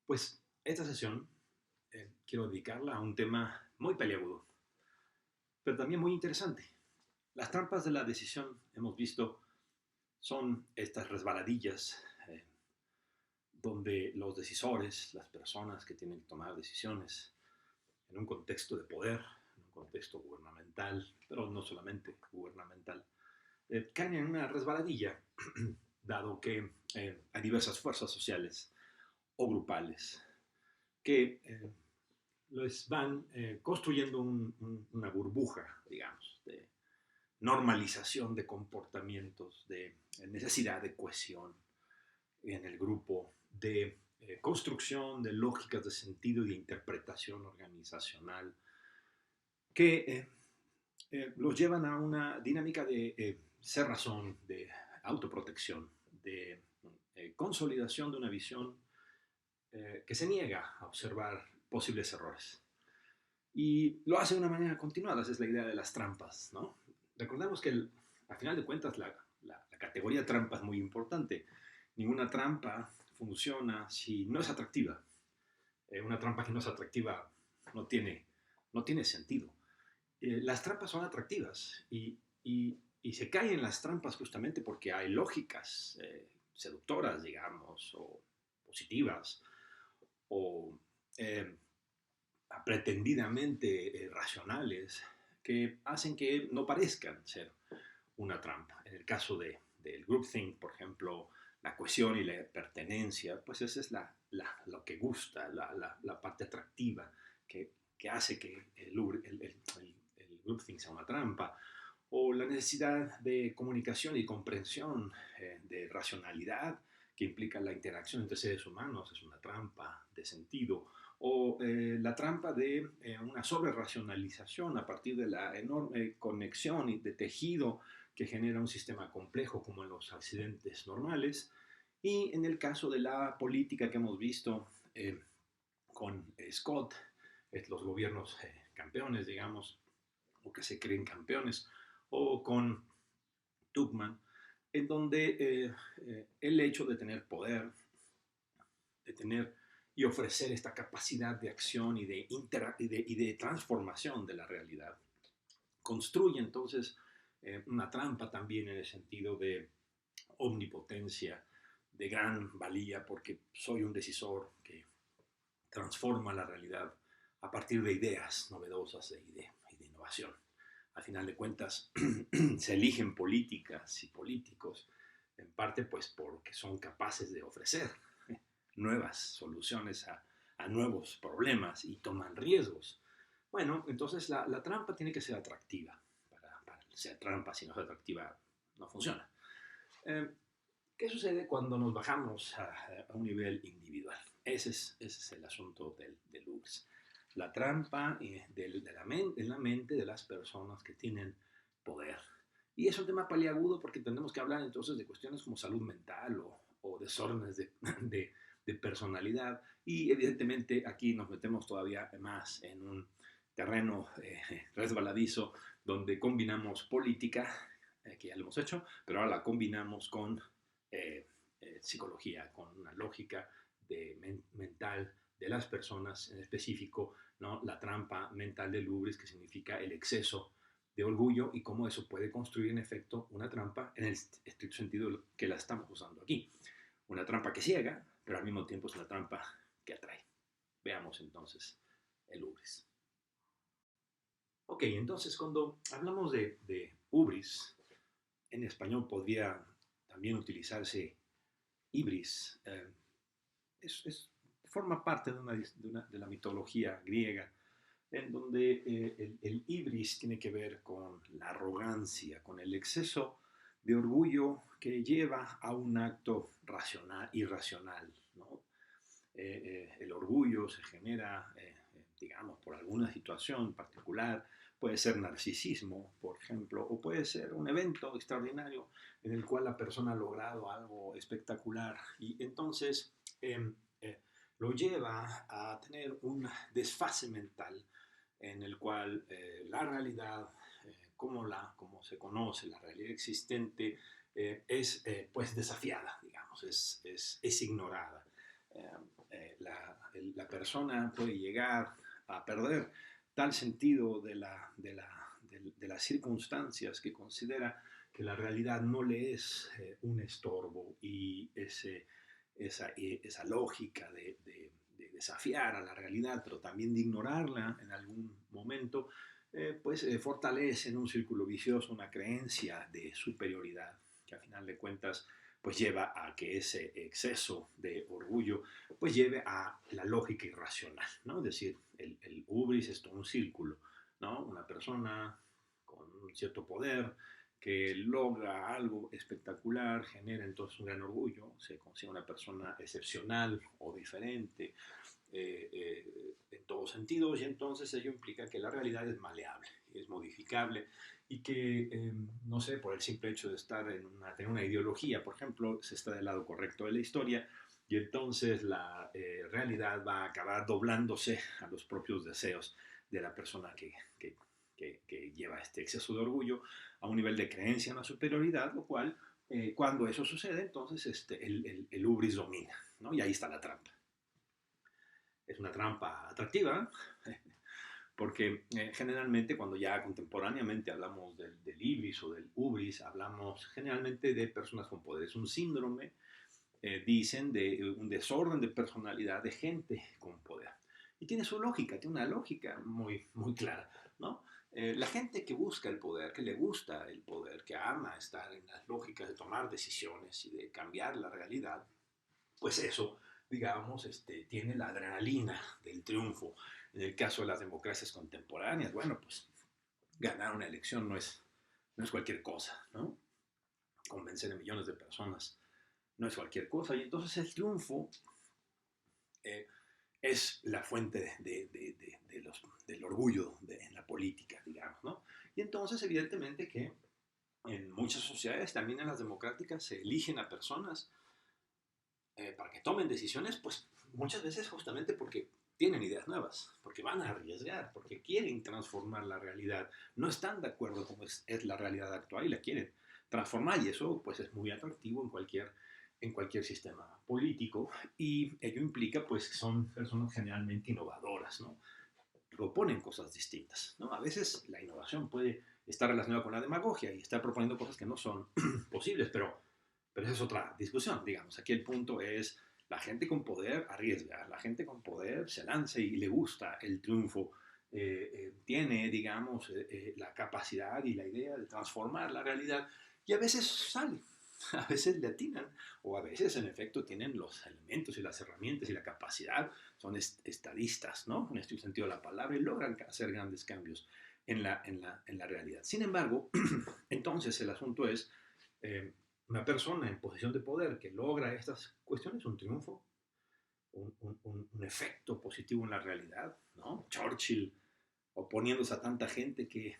Pues esta sesión quiero dedicarla a un tema muy peliagudo, pero también muy interesante. Las trampas de la decisión, hemos visto, son estas resbaladillas donde los decisores, las personas que tienen que tomar decisiones en un contexto de poder, en un contexto gubernamental, pero no solamente gubernamental, caen en una resbaladilla, dado que hay diversas fuerzas sociales o grupales que les van construyendo una burbuja, digamos, de normalización de comportamientos, de necesidad de cohesión en el grupo, de construcción de lógicas de sentido y de interpretación organizacional que los llevan a una dinámica de ser razón, de autoprotección, de consolidación de una visión que se niega a observar posibles errores. Y lo hace de una manera continuada, esa es la idea de las trampas, ¿no? Recordemos que al final de cuentas la categoría trampa es muy importante. Ninguna trampa funciona si no es atractiva. Una trampa que no es atractiva no tiene, no tiene sentido. Las trampas son atractivas y se caen en las trampas justamente porque hay lógicas seductoras, digamos, o positivas, o eh, pretendidamente racionales que hacen que no parezcan ser una trampa. En el caso del groupthink, por ejemplo, la cohesión y la pertenencia, pues esa es lo que gusta, la parte atractiva que hace que el groupthink sea una trampa. O la necesidad de comunicación y comprensión, de racionalidad, que implica la interacción entre seres humanos, es una trampa de sentido. O la trampa de una sobreracionalización a partir de la enorme conexión y de tejido que genera un sistema complejo como en los accidentes normales. Y en el caso de la política que hemos visto con Scott, los gobiernos campeones, digamos, o que se creen campeones, o con Tuchman, en donde el hecho de tener poder, de tener y ofrecer esta capacidad de acción y de transformación de la realidad, construye entonces una trampa también en el sentido de omnipotencia, de gran valía, porque soy un decisor que transforma la realidad a partir de ideas novedosas y de innovación. Al final de cuentas, se eligen políticas y políticos, en parte pues porque son capaces de ofrecer nuevas soluciones a nuevos problemas y toman riesgos. Bueno, entonces la trampa tiene que ser atractiva. Para ser trampa, si no es atractiva, no funciona. Eh, ¿Qué sucede cuando nos bajamos a un nivel individual? Ese es el asunto del UX. La trampa en la mente de las personas que tienen poder. Y es un tema paliagudo porque tenemos que hablar entonces de cuestiones como salud mental o desórdenes de personalidad. Y evidentemente aquí nos metemos todavía más en un terreno resbaladizo donde combinamos política, que ya lo hemos hecho, pero ahora la combinamos con psicología, con una lógica mental de las personas, en específico, ¿no? La trampa mental de Lubris, que significa el exceso de orgullo y cómo eso puede construir en efecto una trampa en el estricto sentido que la estamos usando aquí. Una trampa que ciega, pero al mismo tiempo es una trampa que atrae. Veamos entonces el Ubris. Ok, entonces cuando hablamos de Ubris, en español podría también utilizarse Ibris. Forma parte de la mitología griega, en donde el ibris tiene que ver con la arrogancia, con el exceso de orgullo que lleva a un acto racional, irracional, ¿no? El orgullo se genera, digamos, por alguna situación particular, puede ser narcisismo, por ejemplo, o puede ser un evento extraordinario en el cual la persona ha logrado algo espectacular y entonces eh, lo lleva a tener un desfase mental en el cual la realidad, como se conoce, la realidad existente, es pues desafiada, digamos, es ignorada. la persona puede llegar a perder tal sentido de las circunstancias que considera que la realidad no le es un estorbo y esa lógica de desafiar a la realidad, pero también de ignorarla en algún momento, fortalece en un círculo vicioso una creencia de superioridad que a final de cuentas pues lleva a que ese exceso de orgullo pues lleve a la lógica irracional, ¿no? Es decir, el hubris es todo un círculo, ¿no? Una persona con un cierto poder que logra algo espectacular, genera entonces un gran orgullo, se considera una persona excepcional o diferente en todos sentidos, y entonces ello implica que la realidad es maleable, es modificable, y que, no sé, por el simple hecho de estar tener una ideología, por ejemplo, se está del lado correcto de la historia, y entonces la realidad va a acabar doblándose a los propios deseos de la persona que lleva este exceso de orgullo a un nivel de creencia en la superioridad, lo cual, cuando eso sucede, entonces el hubris domina, ¿no? Y ahí está la trampa. Es una trampa atractiva, porque generalmente cuando ya contemporáneamente hablamos del ibris o del hubris, hablamos generalmente de personas con poder. Es un síndrome, dicen, de un desorden de personalidad de gente con poder. Y tiene su lógica, tiene una lógica muy, muy clara, ¿no? La gente que busca el poder, que le gusta el poder, que ama estar en las lógicas de tomar decisiones y de cambiar la realidad, pues eso, digamos, tiene la adrenalina del triunfo. En el caso de las democracias contemporáneas, bueno, pues ganar una elección no es cualquier cosa, ¿no? Convencer a millones de personas no es cualquier cosa. Y entonces el triunfo eh, es la fuente del orgullo en la política, digamos, ¿no? Y entonces, evidentemente, que en muchas sociedades, también en las democráticas, se eligen a personas para que tomen decisiones, pues muchas veces justamente porque tienen ideas nuevas, porque van a arriesgar, porque quieren transformar la realidad, no están de acuerdo con es la realidad actual y la quieren transformar, y eso pues es muy atractivo en cualquier sistema político, y ello implica pues que son personas generalmente innovadoras, ¿no? Proponen cosas distintas, ¿no? A veces la innovación puede estar relacionada con la demagogia y estar proponiendo cosas que no son posibles, pero esa es otra discusión, digamos. Aquí el punto es, la gente con poder arriesga, la gente con poder se lanza y le gusta el triunfo, tiene, digamos, la capacidad y la idea de transformar la realidad, y a veces sale, a veces le atinan, o a veces en efecto tienen los elementos y las herramientas y la capacidad, son estadistas, ¿no? En este sentido de la palabra, y logran hacer grandes cambios en la realidad. Sin embargo, entonces el asunto es, eh, una persona en posición de poder que logra estas cuestiones, un triunfo, un efecto positivo en la realidad, ¿no? Churchill oponiéndose a tanta gente que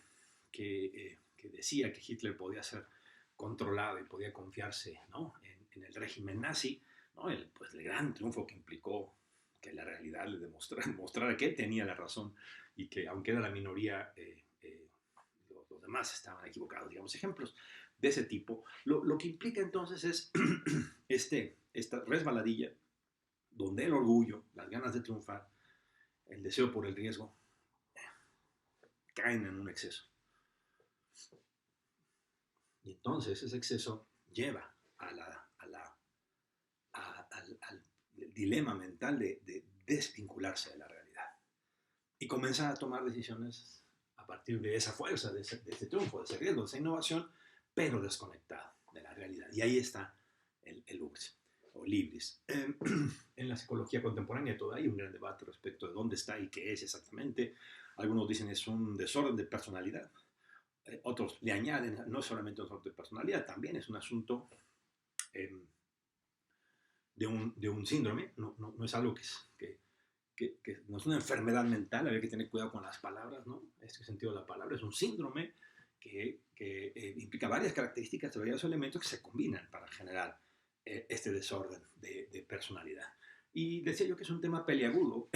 decía que Hitler podía ser controlado y podía confiarse, ¿no? en el régimen nazi, ¿no? Pues el gran triunfo que implicó que la realidad le demostrara que él tenía la razón y que aunque era la minoría, los demás estaban equivocados, digamos, ejemplos de ese tipo. Lo que implica entonces es esta resbaladilla donde el orgullo, las ganas de triunfar, el deseo por el riesgo, caen en un exceso. Y entonces ese exceso lleva al dilema mental de desvincularse de la realidad y comenzar a tomar decisiones a partir de esa fuerza, de ese triunfo, de ese riesgo, de esa innovación, pero desconectado de la realidad. Y ahí está el hubris o libris. En la psicología contemporánea todavía hay un gran debate respecto de dónde está y qué es exactamente. Algunos dicen es un desorden de personalidad. Otros le añaden, no es solamente un desorden de personalidad, también es un asunto eh, de un síndrome, no es algo que no es una enfermedad mental, habría que tener cuidado con las palabras, ¿no? Este sentido de la palabra es un síndrome que implica varias características, varios elementos que se combinan para generar este desorden de personalidad. Y decía yo que es un tema peliagudo,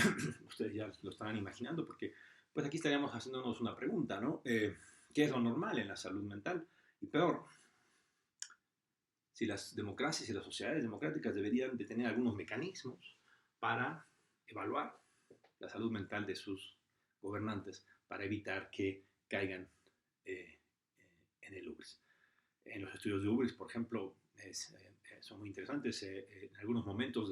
ustedes ya lo estarán imaginando, porque pues aquí estaríamos haciéndonos una pregunta, ¿no? ¿Qué es lo normal en la salud mental? Y peor, si las democracias y las sociedades democráticas deberían de tener algunos mecanismos para evaluar la salud mental de sus gobernantes para evitar que caigan en el hubris. En los estudios de hubris, por ejemplo, son muy interesantes. En algunos momentos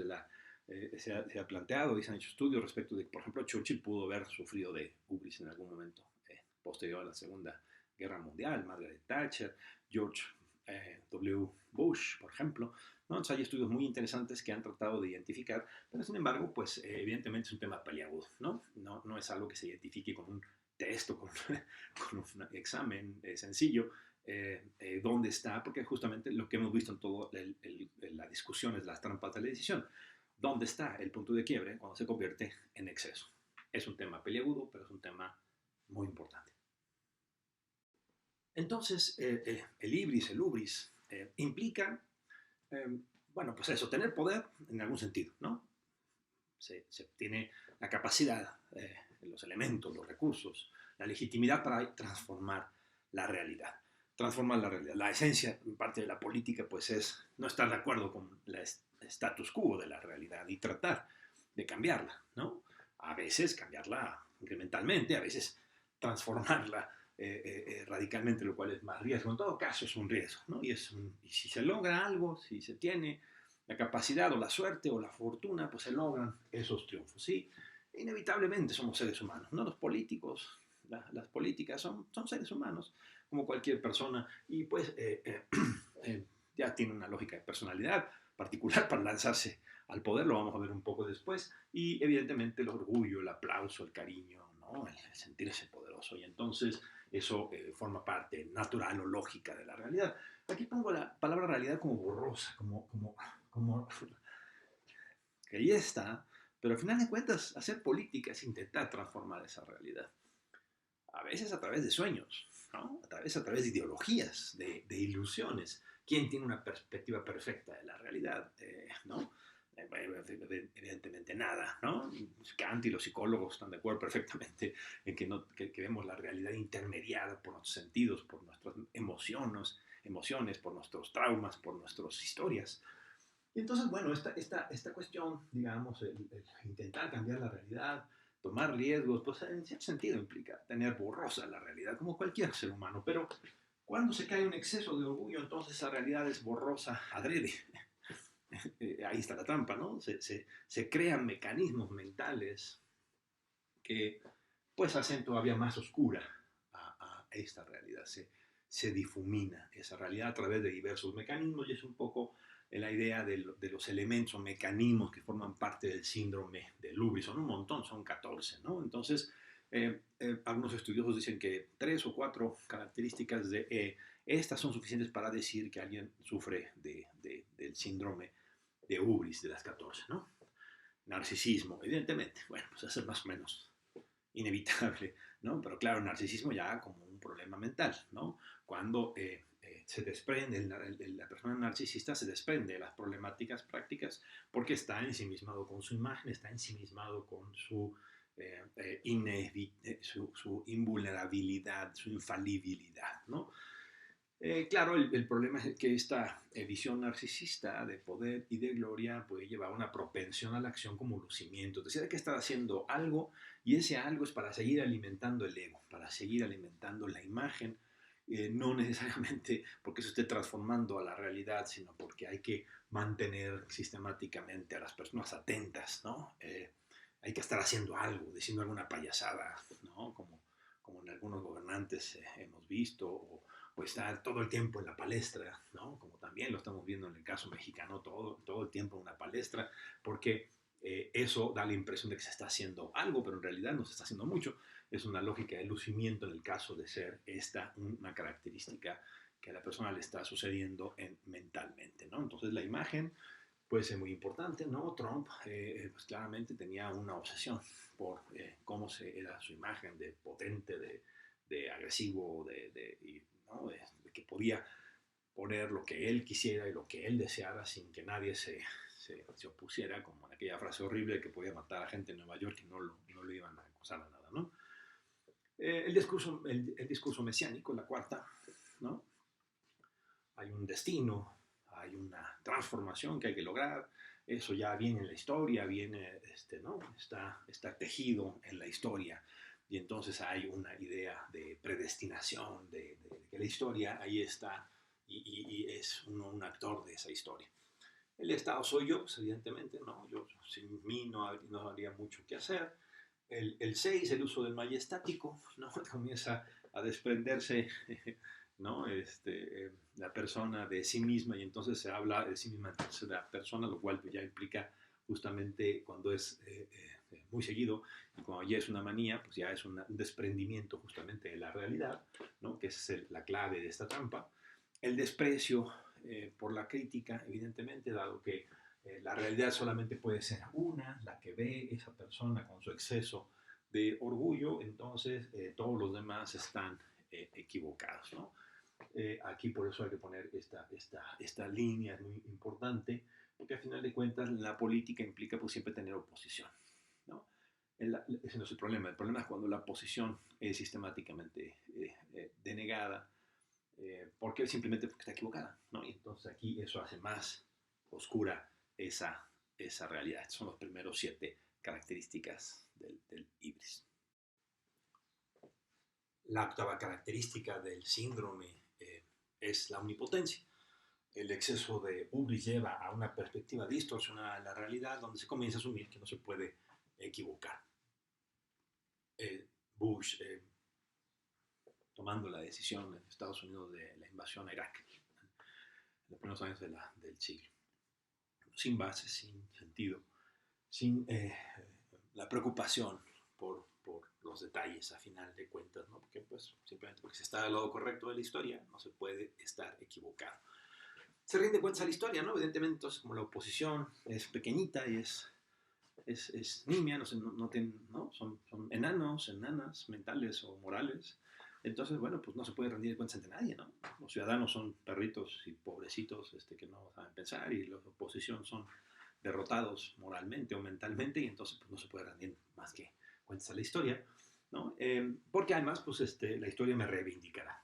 se ha planteado y se han hecho estudios respecto de, por ejemplo, Churchill pudo haber sufrido de hubris en algún momento posterior a la Segunda Guerra Mundial, Margaret Thatcher, George W. Bush, por ejemplo, ¿no? Entonces hay estudios muy interesantes que han tratado de identificar, pero sin embargo, pues evidentemente es un tema paliagudo, ¿no? No es algo que se identifique con un test o con, con un examen sencillo. ¿Dónde está? Porque justamente lo que hemos visto en toda la discusión es las trampas de la decisión. ¿Dónde está el punto de quiebre cuando se convierte en exceso? Es un tema peliagudo, pero es un tema muy importante. Entonces, el hubris, implica, bueno, pues eso, tener poder en algún sentido, ¿no? Se tiene la capacidad, los elementos, los recursos, la legitimidad para transformar la realidad. Transformar la realidad. La esencia, en parte de la política, pues es no estar de acuerdo con el status quo de la realidad y tratar de cambiarla, ¿no? A veces cambiarla incrementalmente, a veces transformarla radicalmente, lo cual es más riesgo. En todo caso es un riesgo, ¿no? Y si se logra algo, si se tiene la capacidad o la suerte o la fortuna, pues se logran esos triunfos. Sí, inevitablemente somos seres humanos, ¿no? Los políticos, las políticas son seres humanos, como cualquier persona, y pues ya tiene una lógica de personalidad particular para lanzarse al poder, lo vamos a ver un poco después, y evidentemente el orgullo, el aplauso, el cariño, ¿no? El sentirse poderoso, y entonces eso forma parte natural o lógica de la realidad. Aquí pongo la palabra realidad como borrosa, como que ahí está, pero al final de cuentas hacer política es intentar transformar esa realidad. A veces a través de sueños, ¿no? A través de ideologías, de ilusiones. ¿Quién tiene una perspectiva perfecta de la realidad? ¿No? Evidentemente nada, ¿no? Kant y los psicólogos están de acuerdo perfectamente en que vemos la realidad intermediada por nuestros sentidos, por nuestras emociones, por nuestros traumas, por nuestras historias. Y entonces, bueno, esta cuestión, digamos, el intentar cambiar la realidad, tomar riesgos, pues en cierto sentido implica tener borrosa la realidad, como cualquier ser humano, pero cuando se cae un exceso de orgullo, entonces esa realidad es borrosa adrede. Ahí está la trampa, ¿no? Se crean mecanismos mentales que pues hacen todavía más oscura a esta realidad. Se difumina esa realidad a través de diversos mecanismos y es un poco la idea de los elementos o mecanismos que forman parte del síndrome de hubris. Son un montón, son 14, ¿no? Entonces, algunos estudiosos dicen que 3 o 4 características de estas son suficientes para decir que alguien sufre del síndrome de hubris de las 14, ¿no? Narcisismo, evidentemente, bueno, pues eso es más o menos inevitable, ¿no? Pero claro, el narcisismo ya como un problema mental, ¿no? Cuando se desprende, la persona narcisista se desprende de las problemáticas prácticas porque está ensimismado con su imagen, está ensimismado con su invulnerabilidad, su infalibilidad, ¿no? Claro, el problema es que esta visión narcisista de poder y de gloria puede llevar a una propensión a la acción como lucimiento. Es decir, hay que estar haciendo algo y ese algo es para seguir alimentando el ego, para seguir alimentando la imagen, no necesariamente porque se esté transformando a la realidad, sino porque hay que mantener sistemáticamente a las personas atentas, ¿no? Hay que estar haciendo algo, diciendo alguna payasada, ¿no? Como en algunos gobernantes hemos visto, o estar todo el tiempo en la palestra, ¿no? Como también lo estamos viendo en el caso mexicano, todo el tiempo en una palestra, porque eso da la impresión de que se está haciendo algo, pero en realidad no se está haciendo mucho. Es una lógica de lucimiento en el caso de ser esta una característica que a la persona le está sucediendo mentalmente, ¿no? Entonces la imagen puede ser muy importante, ¿no? Trump, pues claramente tenía una obsesión por cómo era su imagen de potente, de agresivo, ¿no? de que podía poner lo que él quisiera y lo que él deseara sin que nadie se opusiera, como en aquella frase horrible que podía matar a gente en Nueva York y no lo iban a acusar a nada, ¿no? El discurso mesiánico, la cuarta, ¿no? Hay un destino, hay una transformación que hay que lograr, eso ya viene en la historia, viene, ¿no? Está tejido en la historia. Y entonces hay una idea de predestinación, de que la historia ahí está y es uno un actor de esa historia. El Estado soy yo, pues evidentemente, ¿no? Yo sin mí no habría mucho que hacer. El 6, el uso del majestático, ¿no? Comienza a desprenderse, ¿no? La persona de sí misma y entonces se habla de sí misma en tercera persona, lo cual pues, ya implica justamente cuando es muy seguido y cuando ya es una manía, pues ya es un desprendimiento justamente de la realidad, ¿no? Que esa es la clave de esta trampa. El desprecio por la crítica, evidentemente, dado que la realidad solamente puede ser una, la que ve esa persona con su exceso de orgullo, entonces todos los demás están equivocados, ¿no? Aquí por eso hay que poner esta línea, es muy importante, porque al final de cuentas la política implica pues siempre tener oposición, ¿no? Ese no es el problema es cuando la oposición es sistemáticamente denegada, porque simplemente porque está equivocada, ¿no? Y entonces aquí eso hace más oscura esa realidad. Son los primeros 7 características del ibris. La octava característica del síndrome es la omnipotencia. El exceso de ubris lleva a una perspectiva distorsionada de la realidad donde se comienza a asumir que no se puede equivocar. Bush, tomando la decisión en Estados Unidos de la invasión a Irak, en los primeros años del siglo, sin base, sin sentido, sin la preocupación por los detalles a final de cuentas, ¿no? Porque pues simplemente porque se está del lado correcto de la historia no se puede estar equivocado. Se rinde cuentas a la historia, ¿no? Evidentemente, entonces, como la oposición es pequeñita y es nimia, ¿no? Son enanos, enanas, mentales o morales. Entonces, bueno, pues no se puede rendir cuentas ante nadie, ¿no? Los ciudadanos son perritos y pobrecitos que no saben pensar y la oposición son derrotados moralmente o mentalmente y entonces pues no se puede rendir más que cuentas a la historia, ¿no? Porque además, pues la historia me reivindicará.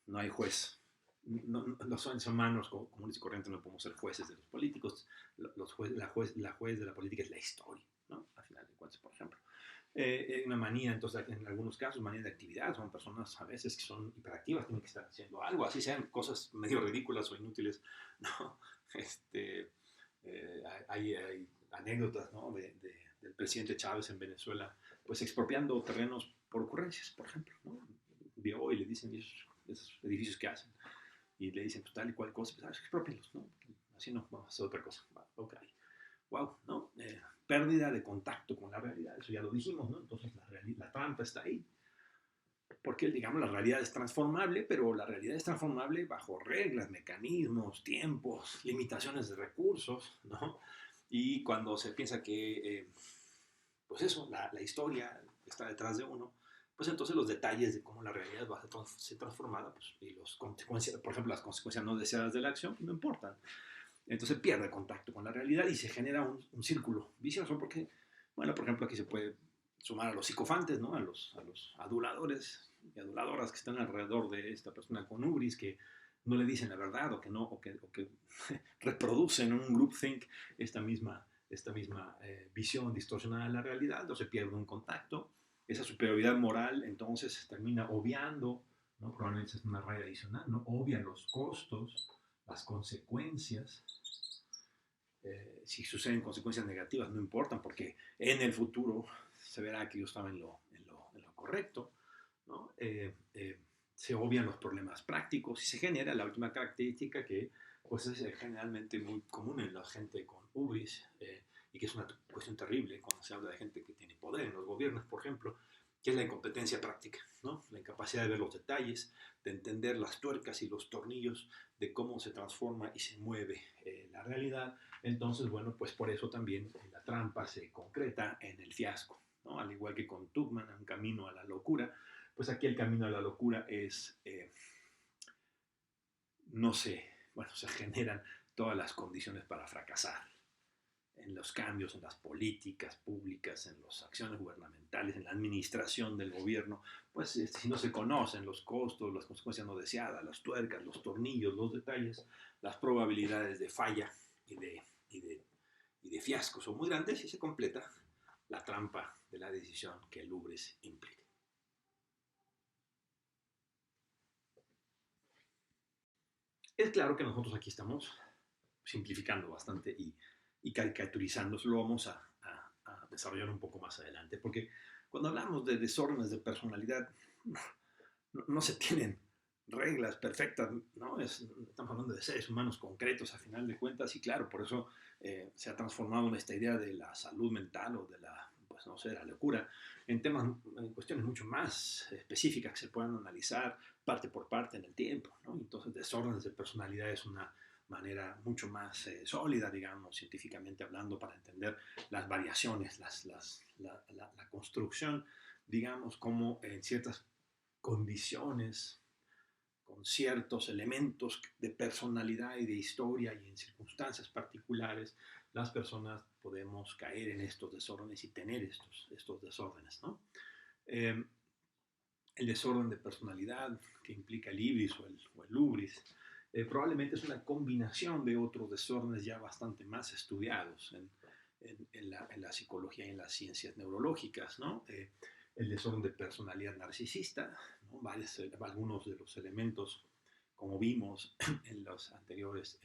No hay juez. Los seres humanos comunes y corrientes no podemos ser jueces de los políticos. La juez de la política es la historia, ¿no? Al final de cuentas, por ejemplo. Una manía, entonces, en algunos casos, manía de actividad. Son personas a veces que son hiperactivas, tienen que estar haciendo algo, así sean cosas medio ridículas o inútiles, ¿no? Hay anécdotas, ¿no? Del presidente Chávez en Venezuela, pues expropiando terrenos por ocurrencias, por ejemplo, ¿no? Vio y le dicen esos edificios que hacen y le dicen pues tal y cual cosa, pues expropienlos, ¿no? Así no, vamos a hacer otra cosa. Ok. Wow, ¿no? Pérdida de contacto con la realidad, eso ya lo dijimos, ¿no? Entonces la trampa está ahí. Porque, digamos, la realidad es transformable, pero la realidad es transformable bajo reglas, mecanismos, tiempos, limitaciones de recursos, ¿no? Y cuando se piensa que, pues eso, la historia está detrás de uno, pues entonces los detalles de cómo la realidad va a ser transformada, pues, y las consecuencias, por ejemplo, las consecuencias no deseadas de la acción, pues no importan. Entonces pierde contacto con la realidad y se genera un círculo vicioso porque, bueno, por ejemplo, aquí se puede sumar a los psicofantes, ¿no? A los aduladores y aduladoras que están alrededor de esta persona con ubris que no le dicen la verdad o que reproducen un groupthink esta misma visión distorsionada de la realidad, entonces pierde un contacto. Esa superioridad moral entonces termina obviando, ¿no? Probablemente es una raya adicional, ¿no? Obvia los costos, las consecuencias. Si suceden consecuencias negativas no importan porque en el futuro se verá que yo estaba en lo correcto, ¿no? Se obvian los problemas prácticos y se genera la última característica que pues es generalmente muy común en la gente con ubris y que es una cuestión terrible cuando se habla de gente que tiene poder en los gobiernos, por ejemplo, que es la incompetencia práctica, ¿no? La incapacidad de ver los detalles, de entender las tuercas y los tornillos de cómo se transforma y se mueve la realidad. Entonces, bueno, pues por eso también la trampa se concreta en el fiasco, ¿no? Al igual que con Tuchman, un camino a la locura, pues aquí el camino a la locura es, no sé, bueno, se generan todas las condiciones para fracasar en los cambios, en las políticas públicas, en las acciones gubernamentales, en la administración del gobierno, pues si no se conocen los costos, las consecuencias no deseadas, las tuercas, los tornillos, los detalles, las probabilidades de falla y de y de, y de fiascos son muy grandes y se completa la trampa de la decisión que el hubris implica. Es claro que nosotros aquí estamos simplificando bastante y caricaturizando, eso lo vamos a desarrollar un poco más adelante, porque cuando hablamos de desórdenes de personalidad, no se tienen reglas perfectas, ¿no? Estamos hablando de seres humanos concretos a final de cuentas y claro, por eso se ha transformado en esta idea de la salud mental o de la, pues no sé, la locura, en temas, en cuestiones mucho más específicas que se puedan analizar parte por parte en el tiempo, ¿no? Entonces, desórdenes de personalidad es una manera mucho más sólida, digamos, científicamente hablando, para entender las variaciones, la construcción, digamos, como en ciertas condiciones, con ciertos elementos de personalidad y de historia y en circunstancias particulares, las personas podemos caer en estos desórdenes y tener estos desórdenes, ¿no? Eh, el desorden de personalidad que implica el ibris o el hubris probablemente es una combinación de otros desórdenes ya bastante más estudiados en la psicología y en las ciencias neurológicas, ¿no? El desorden de personalidad narcisista, ¿no? Algunos de los elementos, como vimos en las anteriores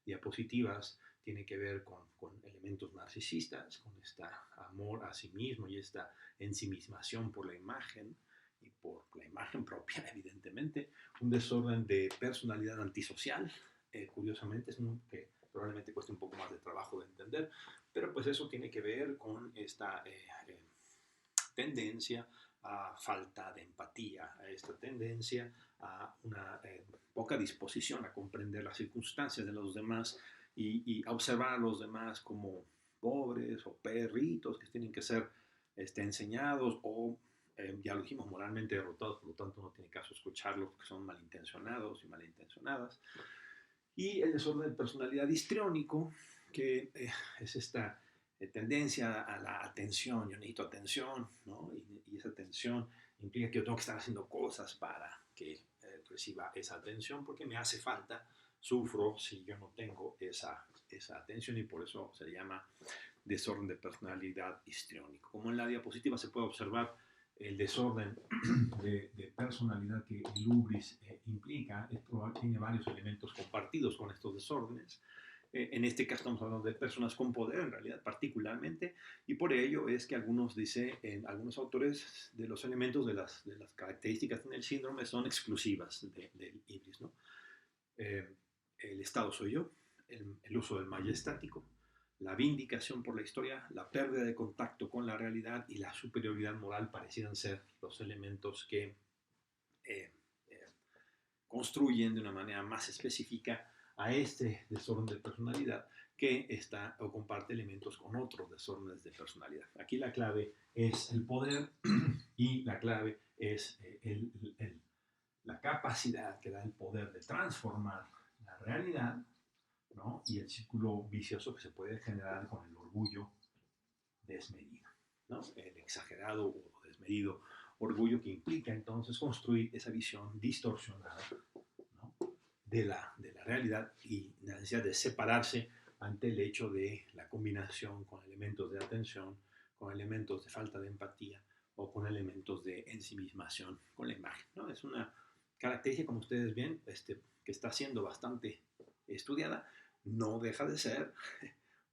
diapositivas, tiene que ver con elementos narcisistas, con este amor a sí mismo y esta ensimismación por la imagen y por la imagen propia, evidentemente. Un desorden de personalidad antisocial, curiosamente, es uno que probablemente cueste un poco más de trabajo de entender, pero pues eso tiene que ver con esta tendencia a falta de empatía, a esta tendencia a una poca disposición a comprender las circunstancias de los demás y a observar a los demás como pobres o perritos que tienen que ser enseñados o, ya lo dijimos, moralmente derrotados, por lo tanto no tiene caso escucharlos porque son malintencionados y malintencionadas. Y el desorden de personalidad histriónico, que es esta tendencia a la atención. Yo necesito atención, ¿no? Y esa atención implica que yo tengo que estar haciendo cosas para que reciba esa atención porque me hace falta, sufro si yo no tengo esa atención y por eso se llama desorden de personalidad histriónico. Como en la diapositiva se puede observar, el desorden de personalidad que el hubris implica tiene varios elementos compartidos con estos desórdenes. En este caso estamos hablando de personas con poder, en realidad, particularmente, y por ello es que algunos dicen, algunos autores, de los elementos de las características en el síndrome son exclusivas del hibris, ¿no? El estado soy yo, el uso del majestático, la vindicación por la historia, la pérdida de contacto con la realidad y la superioridad moral parecieran ser los elementos que eh, eh, construyen de una manera más específica a este desorden de personalidad que está o comparte elementos con otros desórdenes de personalidad. Aquí la clave es el poder y la clave es la capacidad que da el poder de transformar la realidad, ¿no? Y el círculo vicioso que se puede generar con el orgullo desmedido, ¿no? El exagerado o desmedido orgullo que implica entonces construir esa visión distorsionada, ¿no? de la realidad y la necesidad de separarse ante el hecho de la combinación con elementos de atención, con elementos de falta de empatía o con elementos de ensimismación con la imagen, ¿no? Es una característica, como ustedes ven, que está siendo bastante estudiada, no deja de ser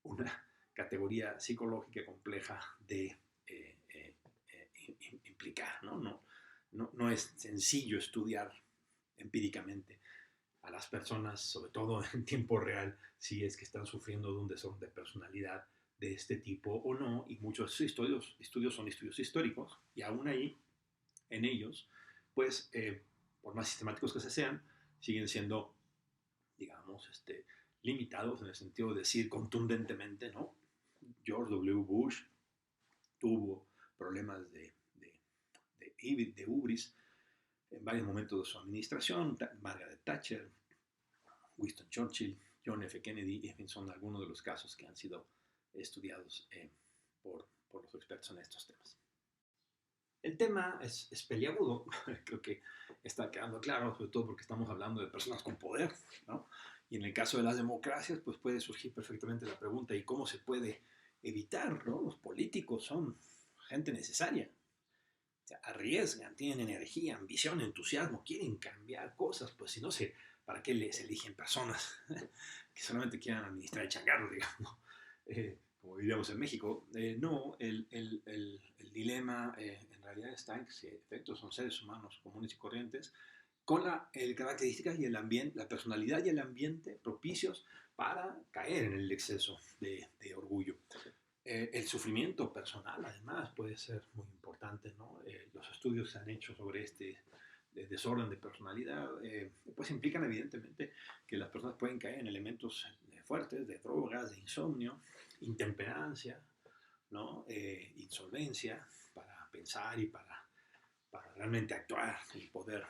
una categoría psicológica compleja de implicar, ¿no? No es sencillo estudiar empíricamente a las personas, sobre todo en tiempo real, si es que están sufriendo de un desorden de personalidad de este tipo o no, y muchos estudios son estudios históricos, y aún ahí, en ellos, pues, por más sistemáticos que se sean, siguen siendo, digamos, limitados en el sentido de decir contundentemente, ¿no? George W. Bush tuvo problemas de hubris en varios momentos de su administración, Margaret Thatcher, Winston Churchill, John F. Kennedy, en fin, son algunos de los casos que han sido estudiados por los expertos en estos temas. El tema es peliagudo, creo que está quedando claro, sobre todo porque estamos hablando de personas con poder, ¿no? Y en el caso de las democracias, pues puede surgir perfectamente la pregunta, ¿y cómo se puede evitar, ¿no? Los políticos son gente necesaria, o sea, arriesgan, tienen energía, ambición, entusiasmo, quieren cambiar cosas, pues si no sé, ¿para qué les eligen personas que solamente quieran administrar el changarro, digamos? Como diríamos en México. No, el dilema en realidad está en que si en efecto son seres humanos comunes y corrientes, con la características y el ambiente, la personalidad y el ambiente propicios para caer en el exceso de orgullo. El sufrimiento personal, además, puede ser muy importante, ¿no? Los estudios que se han hecho sobre este desorden de personalidad, pues implican evidentemente que las personas pueden caer en elementos fuertes de drogas, de insomnio, intemperancia, ¿no? Insolvencia para pensar y para realmente actuar y poder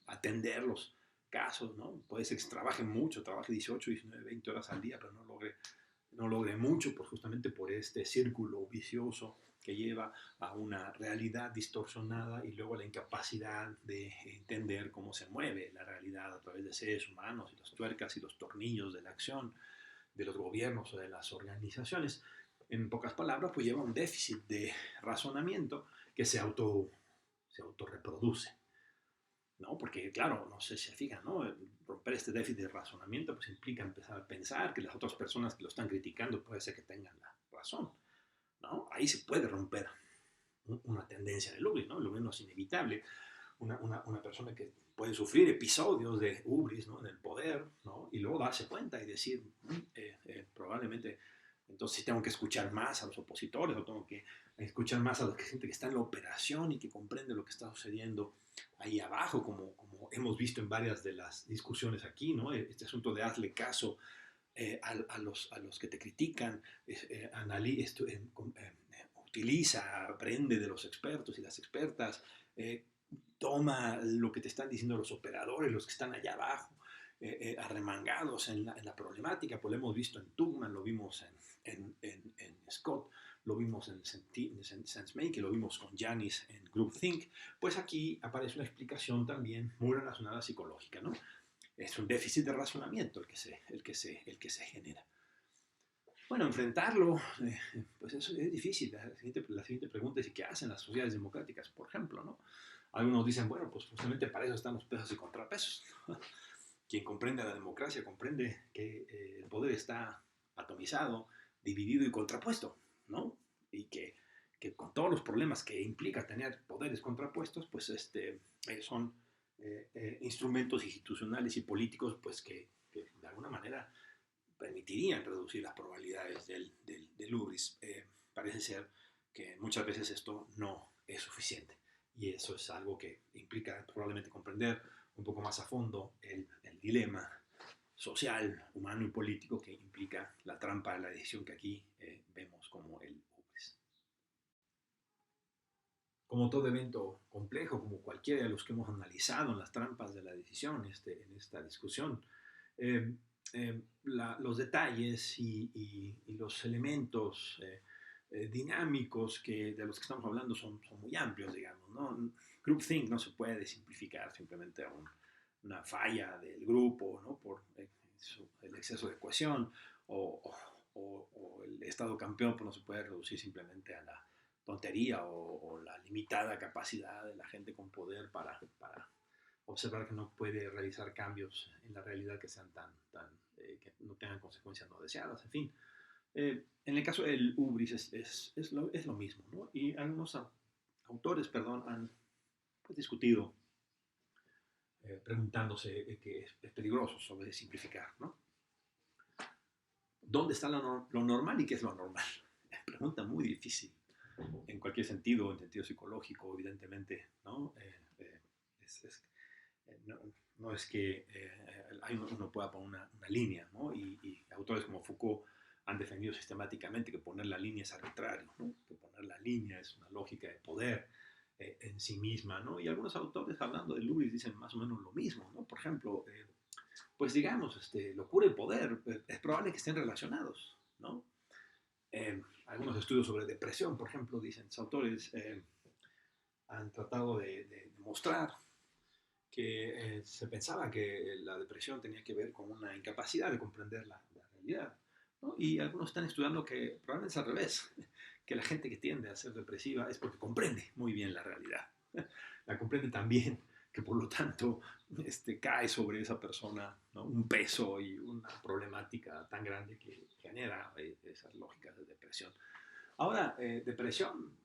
atender los casos, ¿no? Puede ser que se trabaje mucho, trabaje 18, 19, 20 horas al día, pero no logre mucho, pues justamente por este círculo vicioso que lleva a una realidad distorsionada y luego a la incapacidad de entender cómo se mueve la realidad a través de seres humanos y las tuercas y los tornillos de la acción de los gobiernos o de las organizaciones. En pocas palabras, pues lleva un déficit de razonamiento que se autorreproduce, ¿no? Porque, claro, no sé si se fijan, ¿no? Romper este déficit de razonamiento pues implica empezar a pensar que las otras personas que lo están criticando puede ser que tengan la razón, ¿no? Ahí se puede romper una tendencia de Lublin, ¿no? Lublin no es inevitable. Una persona que puede sufrir episodios de ubris, ¿no? En el poder, ¿no? Y luego darse cuenta y decir, probablemente, entonces sí tengo que escuchar más a los opositores, o tengo que escuchar más a la gente que está en la operación y que comprende lo que está sucediendo ahí abajo, como hemos visto en varias de las discusiones aquí, ¿no? Este asunto de hazle caso a los que te critican, utiliza, aprende de los expertos y las expertas, toma lo que te están diciendo los operadores, los que están allá abajo, arremangados en la problemática, pues lo hemos visto en Tugman, lo vimos en Scott, lo vimos en SenseMake, lo vimos con Janis en GroupThink, pues aquí aparece una explicación también muy relacionada a psicológica, ¿no? Es un déficit de razonamiento el que se genera. Bueno, enfrentarlo, pues eso es difícil. La siguiente pregunta es: ¿qué hacen las sociedades democráticas, por ejemplo, ¿no? Algunos dicen, bueno, pues justamente para eso están los pesos y contrapesos. Quien comprende la democracia comprende que el poder está atomizado, dividido y contrapuesto, ¿no? Y que con todos los problemas que implica tener poderes contrapuestos, pues son instrumentos institucionales y políticos pues que de alguna manera permitirían reducir las probabilidades del ubris. Parece ser que muchas veces esto no es suficiente y eso es algo que implica probablemente comprender un poco más a fondo el dilema social, humano y político que implica la trampa de la decisión que aquí vemos como el ubris. Como todo evento complejo, como cualquiera de los que hemos analizado en las trampas de la decisión en esta discusión, eh, los detalles y los elementos dinámicos de los que estamos hablando son muy amplios, digamos, ¿no? Groupthink no se puede simplificar simplemente a una falla del grupo, ¿no? Por el exceso de cohesión o el estado campeón, pues no se puede reducir simplemente a la tontería o la limitada capacidad de la gente con poder para observar que no puede realizar cambios en la realidad que sean que no tengan consecuencias no deseadas, en fin. En el caso del ubris es lo mismo, ¿no? Y algunos autores, perdón, han pues, discutido preguntándose que es peligroso sobre simplificar, ¿no? ¿Dónde está lo normal y qué es lo normal? Pregunta muy difícil en cualquier sentido, en sentido psicológico, evidentemente, ¿no? No, no es que uno pueda poner una línea, ¿no? Y autores como Foucault han defendido sistemáticamente que poner la línea es arbitrario, ¿no? Que poner la línea es una lógica de poder en sí misma, ¿no? Y algunos autores hablando de Lewis dicen más o menos lo mismo, ¿no? Por ejemplo, pues digamos, locura y poder, es probable que estén relacionados, ¿no? Algunos estudios sobre depresión, por ejemplo, dicen los autores, han tratado de demostrar se pensaba que la depresión tenía que ver con una incapacidad de comprender la realidad, ¿no? Y algunos están estudiando que probablemente es al revés, que la gente que tiende a ser depresiva es porque comprende muy bien la realidad, la comprende también, que por lo tanto cae sobre esa persona, ¿no? Un peso y una problemática tan grande que genera esas lógicas de depresión. Ahora, depresión,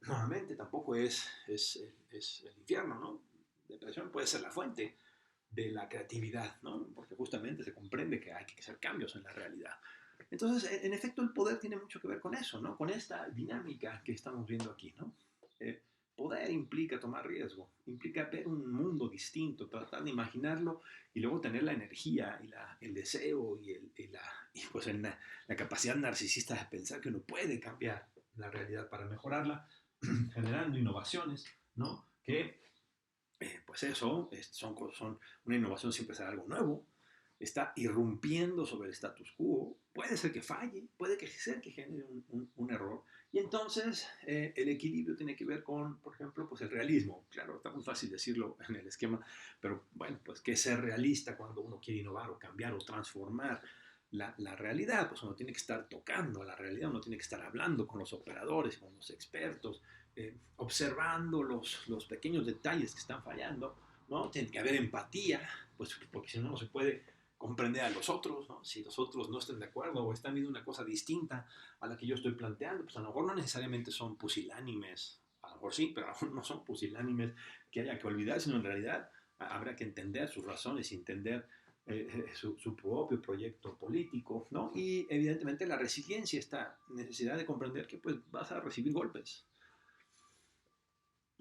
nuevamente, tampoco es el infierno, ¿no? Depresión puede ser la fuente de la creatividad, ¿no? Porque justamente se comprende que hay que hacer cambios en la realidad. Entonces, en efecto, el poder tiene mucho que ver con eso, ¿no? Con esta dinámica que estamos viendo aquí, ¿no? Eh, Poder implica tomar riesgo, implica ver un mundo distinto, tratar de imaginarlo y luego tener la energía y el deseo y pues la capacidad narcisista de pensar que uno puede cambiar la realidad para mejorarla, generando innovaciones, ¿no? Que pues eso, son una innovación siempre será algo nuevo, está irrumpiendo sobre el status quo, puede ser que falle, puede ser que genere un error, y entonces el equilibrio tiene que ver con, por ejemplo, pues el realismo. Claro, está muy fácil decirlo en el esquema, pero bueno, pues que ser realista cuando uno quiere innovar o cambiar o transformar la realidad, pues uno tiene que estar tocando la realidad, uno tiene que estar hablando con los operadores, con los expertos, observando los pequeños detalles que están fallando, ¿no? Tiene que haber empatía, pues porque si no, no se puede comprender a los otros, ¿no? Si los otros no están de acuerdo o están viendo una cosa distinta a la que yo estoy planteando, pues a lo mejor no necesariamente son pusilánimes, a lo mejor sí, pero a lo mejor no son pusilánimes que haya que olvidar, sino en realidad habrá que entender sus razones y entender su propio proyecto político, ¿no? Y evidentemente la resiliencia, esta necesidad de comprender que pues vas a recibir golpes,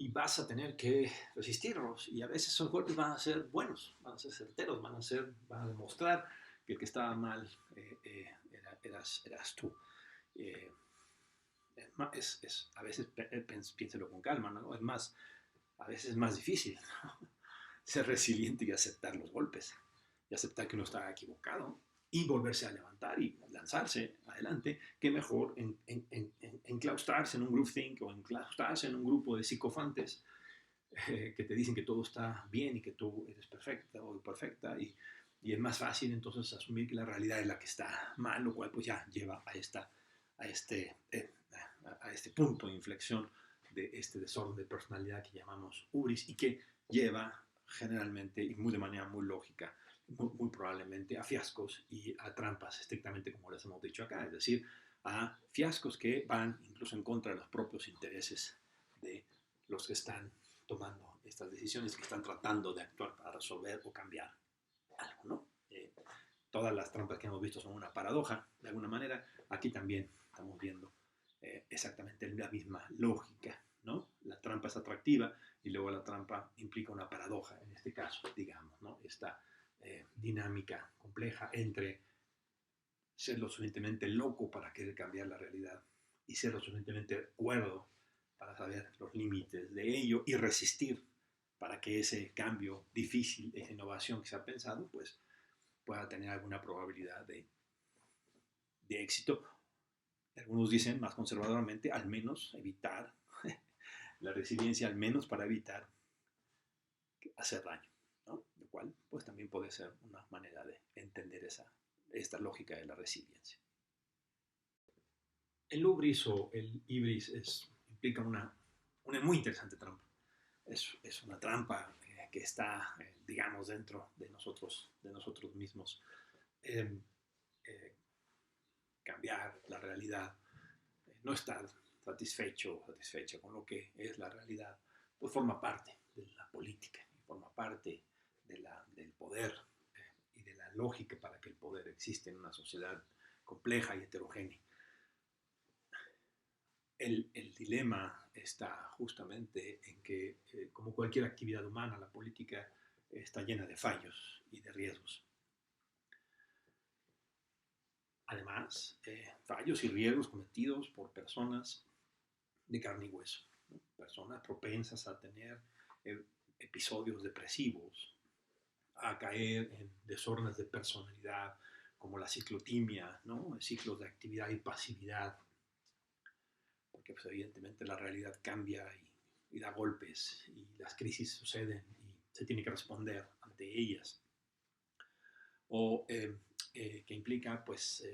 y vas a tener que resistirlos. Y a veces esos golpes van a ser buenos, van a ser certeros, van a demostrar que el que estaba mal eras tú. Eh, a veces piénselo con calma, ¿no? Es más, a veces es más difícil, ¿no? Ser resiliente y aceptar los golpes, y aceptar que uno está equivocado, y volverse a levantar y lanzarse adelante, que mejor enclaustrarse en un groupthink o enclaustrarse en un grupo de psicofantes que te dicen que todo está bien y que tú eres perfecta o perfecta, y es más fácil entonces asumir que la realidad es la que está mal, lo cual pues ya lleva a este, eh, a este punto de inflexión de este desorden de personalidad que llamamos ubris y que lleva generalmente y muy de manera muy lógica, muy probablemente a fiascos y a trampas, estrictamente como les hemos dicho acá, es decir, a fiascos que van incluso en contra de los propios intereses de los que están tomando estas decisiones, que están tratando de actuar para resolver o cambiar algo, ¿no? Todas las trampas que hemos visto son una paradoja, de alguna manera. Aquí también estamos viendo exactamente la misma lógica, ¿no? La trampa es atractiva y luego la trampa implica una paradoja, en este caso, digamos, ¿no? Esta dinámica compleja entre ser lo suficientemente loco para querer cambiar la realidad y ser lo suficientemente cuerdo para saber los límites de ello y resistir para que ese cambio difícil, esa innovación que se ha pensado, pues pueda tener alguna probabilidad de éxito. Algunos dicen más conservadoramente, al menos evitar la resiliencia, al menos para evitar hacer daño, ¿no? Lo cual pues también puede ser una manera de entender esta lógica de la resiliencia. El hubris o el ibris implica una muy interesante trampa. Es una trampa que está, digamos, dentro de nosotros mismos. Eh, eh, Cambiar la realidad, no estar satisfecho o satisfecha con lo que es la realidad, pues forma parte de la política, forma parte del poder y de la lógica para que el poder existe en una sociedad compleja y heterogénea. El dilema está justamente en que, como cualquier actividad humana, la política está llena de fallos y de riesgos. Además, fallos y riesgos cometidos por personas de carne y hueso, ¿no? Personas propensas a tener eh, episodios depresivos, a caer en desórdenes de personalidad como la ciclotimia, ¿no? Ciclos de actividad y pasividad, porque pues, evidentemente la realidad cambia y da golpes y las crisis suceden y se tiene que responder ante ellas, o que implica, pues,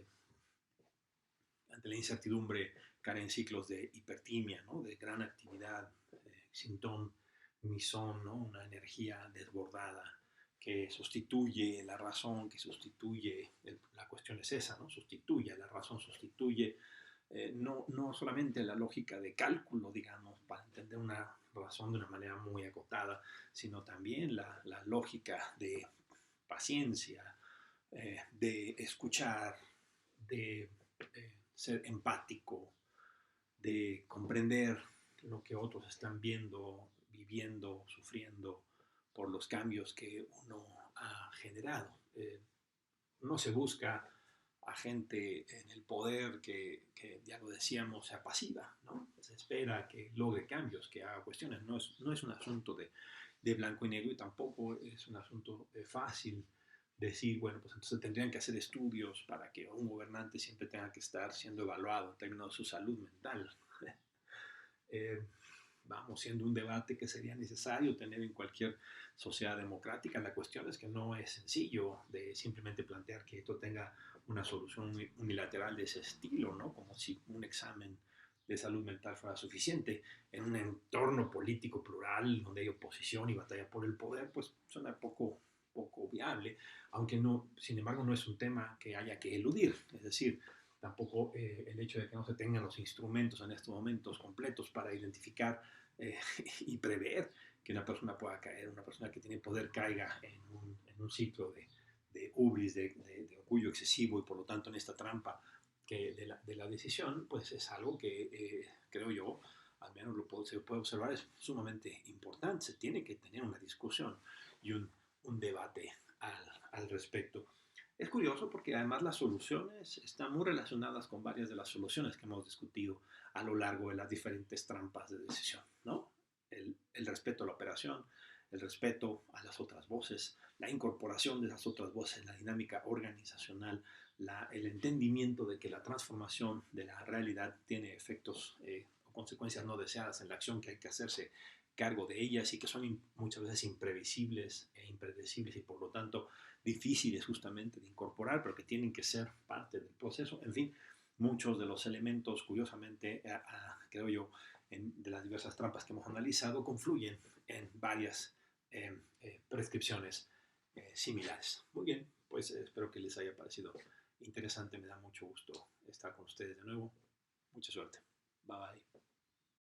ante la incertidumbre, caer en ciclos de hipertimia, ¿no? De gran actividad, sin ton ni son, ¿no? Una energía desbordada que sustituye la razón, que sustituye, la cuestión es esa, ¿no? Sustituye la razón, sustituye no solamente la lógica de cálculo, digamos, para entender una razón de una manera muy acotada, sino también la lógica de paciencia, de escuchar, de ser empático, de comprender lo que otros están viendo, viviendo, sufriendo por los cambios que uno ha generado. No se busca a gente en el poder que, ya lo decíamos, sea pasiva, ¿no? Se espera que logre cambios, que haga cuestiones. No es un asunto de blanco y negro, y tampoco es un asunto fácil decir, bueno, pues entonces tendrían que hacer estudios para que un gobernante siempre tenga que estar siendo evaluado en términos de su salud mental. eh, Vamos, siendo un debate que sería necesario tener en cualquier sociedad democrática. La cuestión es que no es sencillo de simplemente plantear que esto tenga una solución unilateral de ese estilo, ¿no? Como si un examen de salud mental fuera suficiente. En un entorno político plural, donde hay oposición y batalla por el poder, pues suena poco viable, aunque no, sin embargo, no es un tema que haya que eludir. Es decir, tampoco el hecho de que no se tengan los instrumentos en estos momentos completos para identificar eh, y prever que una persona pueda caer, una persona que tiene poder caiga en un ciclo de ubris, de orgullo excesivo, y por lo tanto en esta trampa de la decisión, pues es algo que creo yo, al menos se puede observar, es sumamente importante. Se tiene que tener una discusión y un debate al respecto. Es curioso porque además las soluciones están muy relacionadas con varias de las soluciones que hemos discutido a lo largo de las diferentes trampas de decisión, ¿no? El respeto a la operación, el respeto a las otras voces, la incorporación de esas otras voces en la dinámica organizacional, el entendimiento de que la transformación de la realidad tiene efectos o consecuencias no deseadas en la acción, que hay que hacerse cargo de ellas y que son muchas veces imprevisibles e impredecibles, y por lo tanto difíciles justamente de incorporar, pero que tienen que ser parte del proceso. En fin, muchos de los elementos, curiosamente, creo yo, de las diversas trampas que hemos analizado, confluyen en varias prescripciones similares. Muy bien, pues espero que les haya parecido interesante. Me da mucho gusto estar con ustedes de nuevo. Mucha suerte. Bye bye.